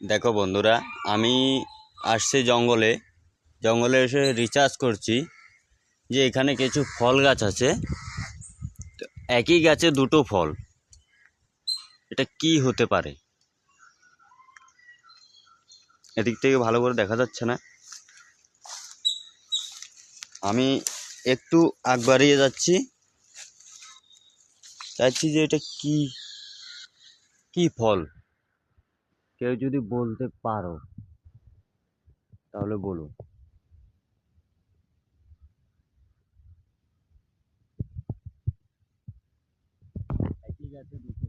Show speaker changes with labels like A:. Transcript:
A: দেখো বন্ধুরা, আমি আসছি জঙ্গলে। জঙ্গলে এসে রিসার্চ করছি যে এখানে কিছু ফল গাছ আছে। তো একই গাছে দুটো ফল, এটা কি হতে পারে? এদিক থেকে ভালো করে দেখা যাচ্ছে না। আমি একটু আগ বাড়িয়ে যাচ্ছি, চাইছি যে এটা কি কি ফল। কেউ যদি বলতে পারো তাহলে বলো। একই গাছে দুটো